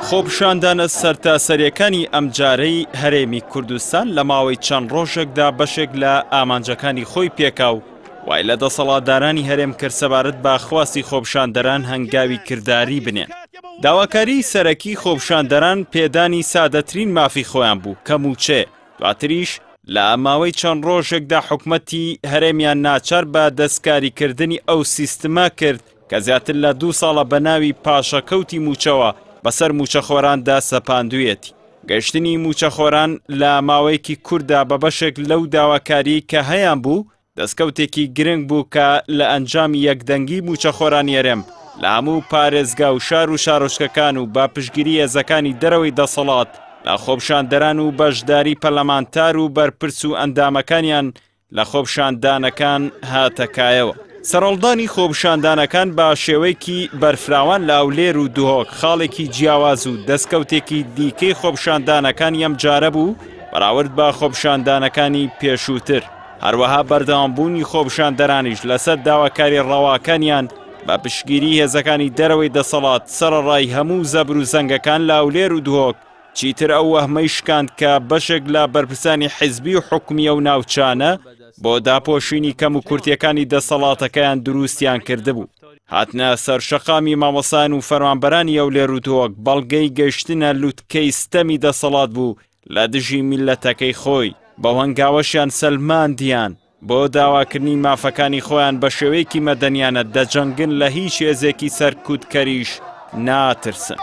خۆپیشاندانە سەرتاسەریەکانی ئەم جارەی هەرێمی کوردستان لە ماوەی چەند ڕۆژێکدا بەشێک لە ئامانجەکانی خۆی پێکاو وای لە دەسەڵاتدارانی هەرێم کرد سەبارەت بە خواستی خۆپیشاندەران هەنگاوی کردداری بنێن. داواکاری سەرەکی خۆپیشاندەران پێدانی سادەترین مافی خۆیان بوو کە موچێ، دواتریش لە ماوەی چەند ڕۆژێکدا حکومەتی هەرێمیان ناچار بە دەستکاریکردنی ئەو سیستما کرد کە زیاتر لە 2 ساڵە بە ناوی پاشەکەوتی موچەوە بەسەر موچەخۆراندا سەپاندوویەتی. گەشتنی موچەخۆران لە ماوەیەکی کووردا بە بەشێک لەو داواکاری کە هەیان بوو دەستکەوتێکی گرنگ بوو کە لە ئەنجامی یەکدەنگی موچەخۆرانی هەرێم لە هەموو پارێزگا و شار و شارۆچکەکان و با پشگیری هێزەکانی دەرەوەی دەسەڵات لە خۆپیشاندەران و بەشداری پەرلەمانتار و بەرپرس و ئەندامەکانیان لە خۆپیشاندانەکان هاتەکایەوە. سەرۆڵدانی خۆپیشاندانەکان بە شێوەیەکی بەرفراوان لە ئەولێر و دوهۆک خاڵێکی جیاواز و دەستکەوتێکی دیکەی خۆپیشاندانەکان ئەم جارە بوو بەراورد بە خۆپیشاندانەکانی پێشووتر. هەروەها بەردەوامبوونی خۆپیشاندەرانیش لەسەر داواکاری ڕەواکانیان بە پشگیری هێزەکانی دەرەوەی دەسەڵات سەرەڕای هەموو زەبر و زەنگەکان لە ئەولێر و دوهۆک چیتر ئەو وەهمەی شکاند کە بەشێک لە بەرپرسانی حیزبی و حکومیە و ناوچانە بۆ داپۆشینی کەم و کورتیەکانی دەسەڵاتەکەیان دروستیان کردبوو. هاتنە سەر شەقامی مامۆسان و فەرمانبەرانی ئەولێر و دوهۆک بەڵگەی گەشتنە لووتکەی ستەمی دەسەڵات بوو لە دژی میلەتەکەی خۆی. بەو هەنگاوەشیان سەلماندیان بۆ داواکردنی مافەکانی خۆیان بە شێوەیەکی مەدەنیانە دەجەنگن لە هیچ هێزێکی سەرکوتکەریش ناترسن.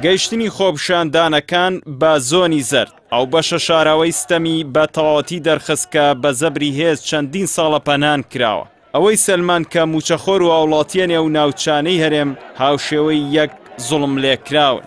گەیشتنی خۆپیشاندانەکان بە زۆنی زەرد ئەو بەشە شاراوەی ستەمی بە تەواوەتی دەرخست کە بە زەبری هێز چەندین ساڵە پەنهان کراوە. ئەوەی سەلمان کە موچەخۆر و هاوڵاتیانێ و ناوچانەی هەرێم هاوشێوەی یەک زوڵم لێکراون.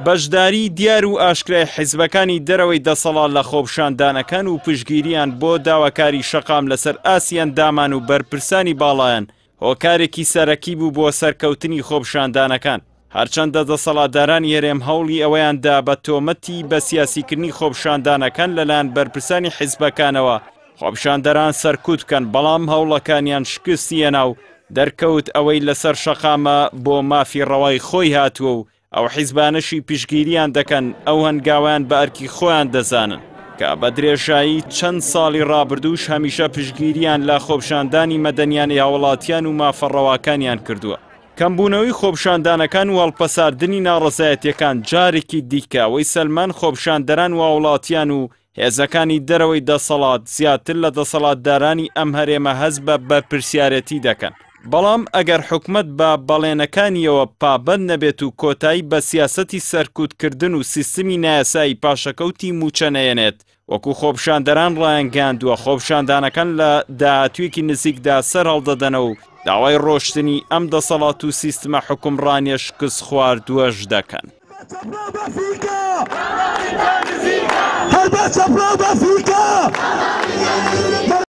بەشداری دیار و ئاشکرای حیزبەکانی دەرەوەی دەسەڵات لە خۆپیشاندانەکان و پشگیریان بۆ داواکاری شەقام لەسەر ئاسیان دامان و بەرپرسانی باڵایان هۆکارێکی سەرەکی بوو بۆ سەرکەوتنی خۆپیشاندانەکان. هەرچەندە دەسەڵاتدارانی هەرێم هەوڵی ئەوەیاندا بە تۆمەتی بە سیاسیکردنی خۆپیشاندانەکان لەلایەن بەرپرسانی حیزبەکانەوە خۆپیشاندەران سەرکوت بکەن، بەڵام هەوڵەکانیان شکستیەنا و دەرکەوت ئەوەی لەسەر شەقامە بۆ مافی ڕەوای خۆی هاتووە و ئەو حیزبانەشی پشگیریان دەکەن ئەو هەنگاویان بە ئەرکی خۆیان دەزانن کە بە درێژایی چەند ساڵی ڕابردووش هەمیشە پشگیریان لە خۆپیشاندانی مەدەنیانی هاوڵاتیان و مافەڕەواکانیان کردووە. کەمبوونەوەی خۆپیشاندانەکان و هەڵپەساردنی ناڕەزایەتیەکان جارێکی دیکە ئەوەی سەلمان خۆپیشاندەران و هاوڵاتیان و هێزەکانی دەرەوەی دەسەڵات زیاتر لە دەسەڵاتدارانی ئەم هەرێمە هەست بە بەرپرسیارەتی دەکەن. بەڵام ئەگەر حکومت بە بەڵێنەکانیەوە پابەند نەبێت و کۆتایی بە سیاسەتی سەرکوتکردن و سیستمی نایاسایی پاشەکەوتی موچە نەیەنێت وەکو خۆپیشاندەران ڕایانگەاندووە خۆپیشاندانەکان لە داهاتوویەکی نزیکدا سەر هەڵدەدەنەوە و داوای ڕۆشتنی ئەم دەسەڵات و سیستمە حکومڕانیە شکست خواردووەش دەکەن.